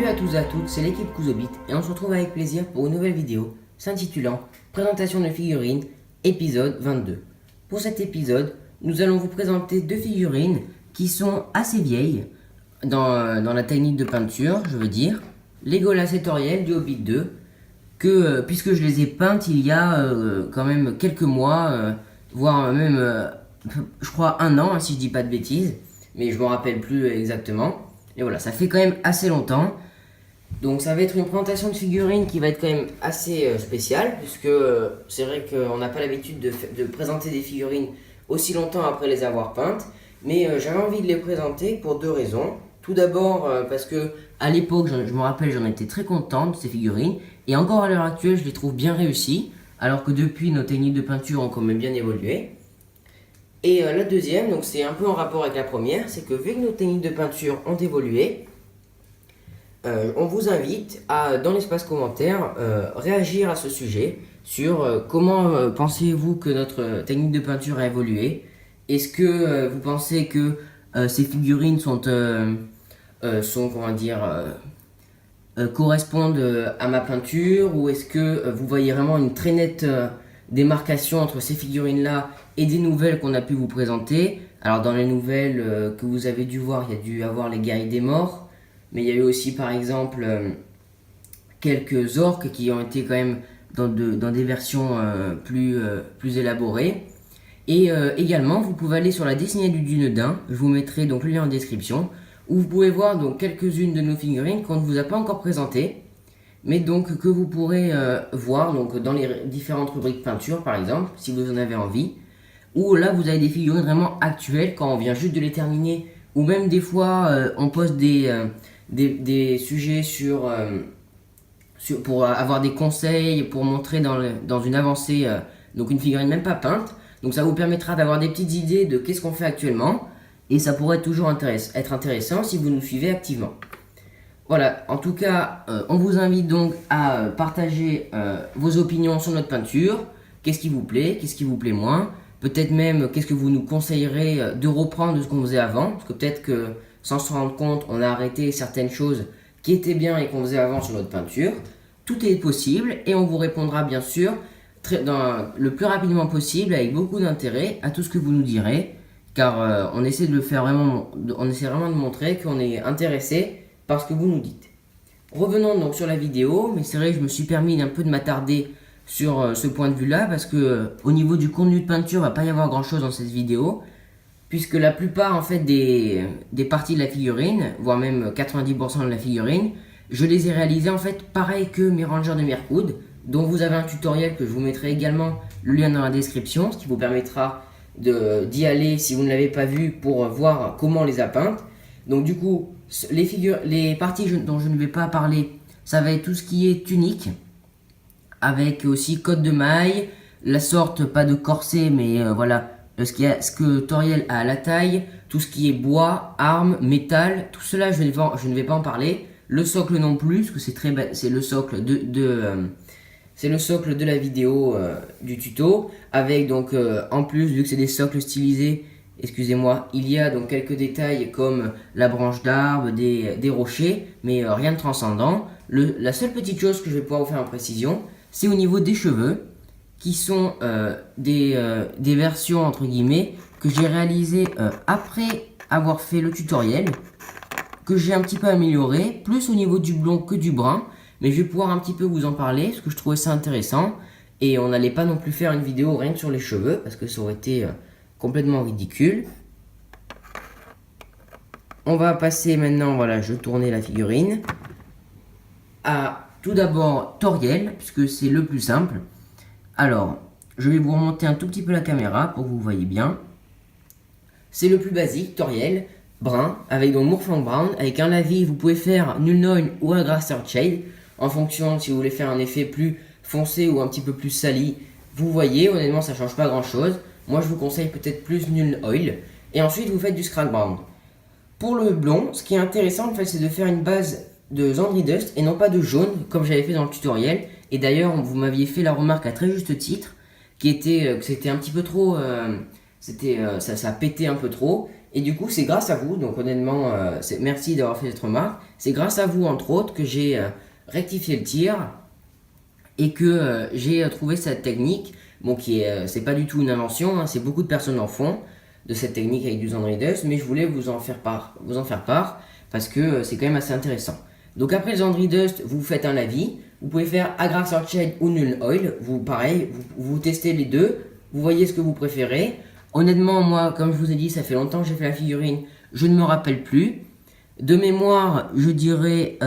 Salut à tous et à toutes, c'est l'équipe Kuzobit et on se retrouve avec plaisir pour une nouvelle vidéo s'intitulant Présentation de figurines, épisode 22. Pour cet épisode, nous allons vous présenter deux figurines qui sont assez vieilles dans la technique de peinture, je veux dire. Legolas et Toriel du Hobbit 2, que puisque je les ai peintes il y a quand même quelques mois, voire même, je crois, un an, si je dis pas de bêtises, mais je me rappelle plus exactement. Et voilà, ça fait quand même assez longtemps. Donc ça va être une présentation de figurines qui va être quand même assez spéciale, puisque c'est vrai qu'on n'a pas l'habitude de présenter des figurines aussi longtemps après les avoir peintes. Mais j'avais envie de les présenter pour deux raisons. Tout d'abord parce que à l'époque, je me rappelle, j'en étais très content de ces figurines. Et encore à l'heure actuelle, je les trouve bien réussies, alors que depuis, nos techniques de peinture ont quand même bien évolué. Et la deuxième, donc c'est un peu en rapport avec la première, c'est que vu que nos techniques de peinture ont évolué, on vous invite à, dans l'espace commentaire, réagir à ce sujet sur comment pensez-vous que notre technique de peinture a évolué. Est-ce que vous pensez que ces figurines comment dire, correspondent à ma peinture, ou est-ce que vous voyez vraiment une très nette démarcation entre ces figurines-là et des nouvelles qu'on a pu vous présenter. Alors dans les nouvelles que vous avez dû voir, il y a dû avoir les guerriers des morts, mais il y a eu aussi par exemple quelques orques qui ont été quand même dans des versions plus élaborées. Et également, vous pouvez aller sur la dessinée du Dunedain, je vous mettrai donc le lien en description, où vous pouvez voir donc quelques-unes de nos figurines qu'on ne vous a pas encore présentées, mais donc que vous pourrez voir donc dans les différentes rubriques peinture par exemple, si vous en avez envie, ou là vous avez des figurines vraiment actuelles quand on vient juste de les terminer, ou même des fois on poste des sujets pour avoir des conseils, pour montrer dans une avancée, donc une figurine même pas peinte, donc ça vous permettra d'avoir des petites idées de qu'est-ce qu'on fait actuellement, et ça pourrait toujours être intéressant si vous nous suivez activement. Voilà, en tout cas, on vous invite donc à partager vos opinions sur notre peinture. Qu'est-ce qui vous plaît moins. Peut-être même, qu'est-ce que vous nous conseillerez de reprendre de ce qu'on faisait avant. Parce que peut-être que, sans se rendre compte, on a arrêté certaines choses qui étaient bien et qu'on faisait avant sur notre peinture. Tout est possible et on vous répondra bien sûr le plus rapidement possible, avec beaucoup d'intérêt, à tout ce que vous nous direz. Car on essaie vraiment de montrer qu'on est intéressé parce que vous nous dites. Revenons donc sur la vidéo, mais c'est vrai que je me suis permis un peu de m'attarder sur ce point de vue là, parce que au niveau du contenu de peinture, il ne va pas y avoir grand chose dans cette vidéo, puisque la plupart en fait des parties de la figurine, voire même 90% de la figurine, je les ai réalisées en fait pareil que mes rangers de Mirkwood, dont vous avez un tutoriel que je vous mettrai également le lien dans la description, ce qui vous permettra d'y aller si vous ne l'avez pas vu pour voir comment on les a peintes. Donc du coup, les parties dont je ne vais pas parler, ça va être tout ce qui est tunique, avec aussi côte de maille, la sorte, pas de corset, mais voilà, ce que Toriel a à la taille, tout ce qui est bois, armes, métal, tout cela je ne vais pas en parler. Le socle non plus, parce que c'est le socle c'est le socle de la vidéo du tuto, avec donc en plus, vu que c'est des socles stylisés, excusez-moi, il y a donc quelques détails comme la branche d'arbre, des rochers, mais rien de transcendant. La seule petite chose que je vais pouvoir vous faire en précision, c'est au niveau des cheveux, qui sont des versions entre guillemets que j'ai réalisées après avoir fait le tutoriel, que j'ai un petit peu amélioré, plus au niveau du blond que du brun, mais je vais pouvoir un petit peu vous en parler, parce que je trouvais ça intéressant, et on n'allait pas non plus faire une vidéo rien que sur les cheveux, parce que ça aurait été complètement ridicule. On va passer maintenant, voilà, je tournais la figurine, à tout d'abord Toriel, puisque c'est le plus simple. Alors, je vais vous remonter un tout petit peu la caméra pour que vous voyez bien. C'est le plus basique, Toriel, brun, avec donc Moorfang Brown, avec un lavis, vous pouvez faire Nuln ou un Grasser Shade, en fonction si vous voulez faire un effet plus foncé ou un petit peu plus sali. Vous voyez, honnêtement ça change pas grand chose. Moi je vous conseille peut-être plus Nuln Oil. Et ensuite vous faites du Scrag Brown. Pour le blond, ce qui est intéressant en fait, c'est de faire une base de Zandri Dust et non pas de jaune comme j'avais fait dans le tutoriel. Et d'ailleurs vous m'aviez fait la remarque à très juste titre, que c'était un petit peu trop, ça pétait un peu trop. Et du coup, c'est grâce à vous, donc honnêtement, merci d'avoir fait cette remarque. C'est grâce à vous, entre autres, que j'ai rectifié le tir et que j'ai trouvé cette technique. Bon, c'est pas du tout une invention, hein, c'est beaucoup de personnes en font de cette technique avec du Zandridust, mais je voulais vous en faire part parce que c'est quand même assez intéressant. Donc après le Zandridust, vous faites un lavis. Vous pouvez faire Agrax Earthshade ou Nuln Oil. Pareil, vous testez les deux. Vous voyez ce que vous préférez. Honnêtement, moi, comme je vous ai dit, ça fait longtemps que j'ai fait la figurine. Je ne me rappelle plus. De mémoire, je dirais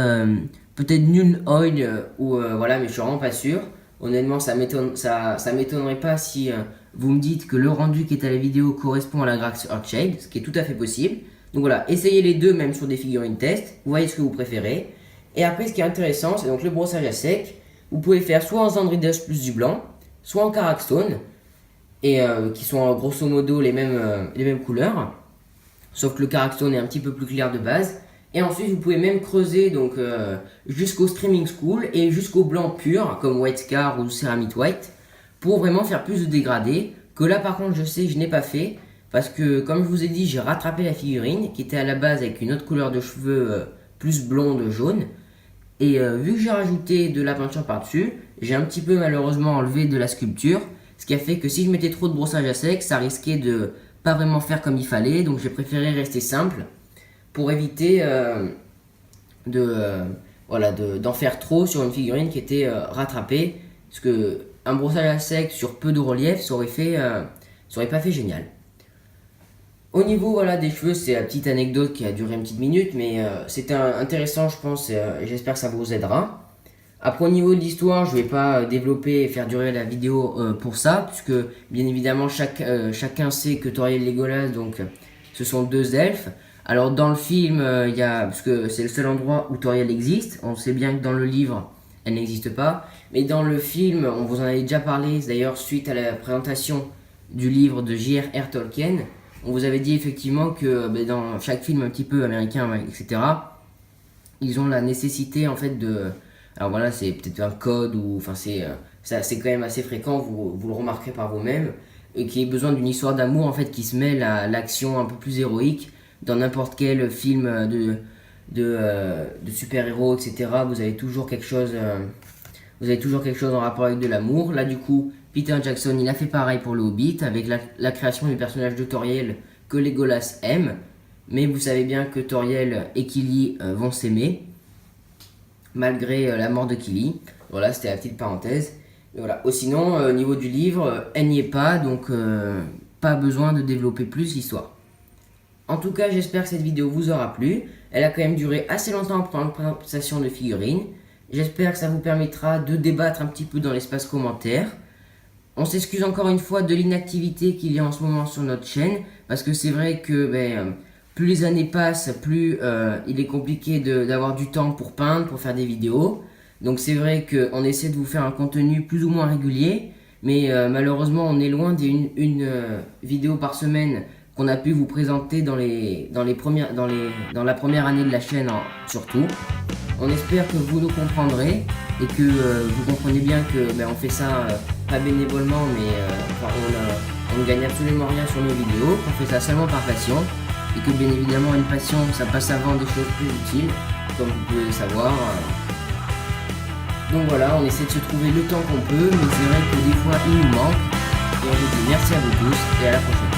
peut-être Nuln Oil voilà, mais je suis vraiment pas sûr. Honnêtement, ça m'étonnerait pas si vous me dites que le rendu qui est à la vidéo correspond à la Agrax Earthshade, ce qui est tout à fait possible. Donc voilà, essayez les deux même sur des figurines test. Vous voyez ce que vous préférez. Et après, ce qui est intéressant, c'est donc le brossage à sec. Vous pouvez faire soit en Zandridust plus du blanc, soit en Karakstone, et qui sont grosso modo les mêmes couleurs, sauf que le Karakstone est un petit peu plus clair de base. Et ensuite, vous pouvez même creuser donc jusqu'au Streaming School et jusqu'au blanc pur, comme White Scar ou Ceramite White, pour vraiment faire plus de dégradés. Que là, par contre, je sais, je n'ai pas fait, parce que comme je vous ai dit, j'ai rattrapé la figurine, qui était à la base avec une autre couleur de cheveux plus blonde jaune. Et vu que j'ai rajouté de la peinture par-dessus, j'ai un petit peu malheureusement enlevé de la sculpture, ce qui a fait que si je mettais trop de brossage à sec, ça risquait de pas vraiment faire comme il fallait, donc j'ai préféré rester simple pour éviter d'en faire trop sur une figurine qui était rattrapée, parce que un brossage à sec sur peu de relief, ça aurait pas fait génial. Au niveau voilà, des cheveux, c'est la petite anecdote qui a duré une petite minute, mais c'était intéressant, je pense, et j'espère que ça vous aidera. Après, au niveau de l'histoire, je ne vais pas développer et faire durer la vidéo pour ça, puisque bien évidemment, chacun sait que Toriel et Legolas, donc, ce sont deux elfes. Alors, dans le film, parce que c'est le seul endroit où Toriel existe, on sait bien que dans le livre, elle n'existe pas, mais dans le film, on vous en avait déjà parlé, d'ailleurs, suite à la présentation du livre de J.R.R. Tolkien. On vous avait dit effectivement que dans chaque film un petit peu américain, etc., ils ont la nécessité en fait de... Alors voilà, c'est peut-être un code ou... Enfin, c'est quand même assez fréquent, vous le remarquerez par vous-même, et qu'il y ait besoin d'une histoire d'amour en fait qui se mêle à l'action un peu plus héroïque dans n'importe quel film de super-héros, etc. Vous avez toujours quelque chose en rapport avec de l'amour. Là, du coup, Peter Jackson, il a fait pareil pour le Hobbit, avec la création du personnage de Toriel que Legolas aime. Mais vous savez bien que Toriel et Kili vont s'aimer, malgré la mort de Kili. Voilà, c'était la petite parenthèse. Et voilà. Sinon, au niveau du livre, elle n'y est pas, donc pas besoin de développer plus l'histoire. En tout cas, j'espère que cette vidéo vous aura plu. Elle a quand même duré assez longtemps pendant la présentation de figurines. J'espère que ça vous permettra de débattre un petit peu dans l'espace commentaire. On s'excuse encore une fois de l'inactivité qu'il y a en ce moment sur notre chaîne, parce que c'est vrai que plus les années passent, plus il est compliqué d'avoir du temps pour peindre, pour faire des vidéos. Donc c'est vrai qu'on essaie de vous faire un contenu plus ou moins régulier, mais malheureusement on est loin d'une vidéo par semaine qu'on a pu vous présenter dans la première année de la chaîne surtout. On espère que vous nous comprendrez et que vous comprenez bien que on fait ça pas bénévolement, mais on ne gagne absolument rien sur nos vidéos, on fait ça seulement par passion et que bien évidemment une passion ça passe avant des choses plus utiles, comme vous pouvez le savoir. Donc voilà, on essaie de se trouver le temps qu'on peut, mais c'est vrai que des fois il nous manque et on vous dit merci à vous tous et à la prochaine.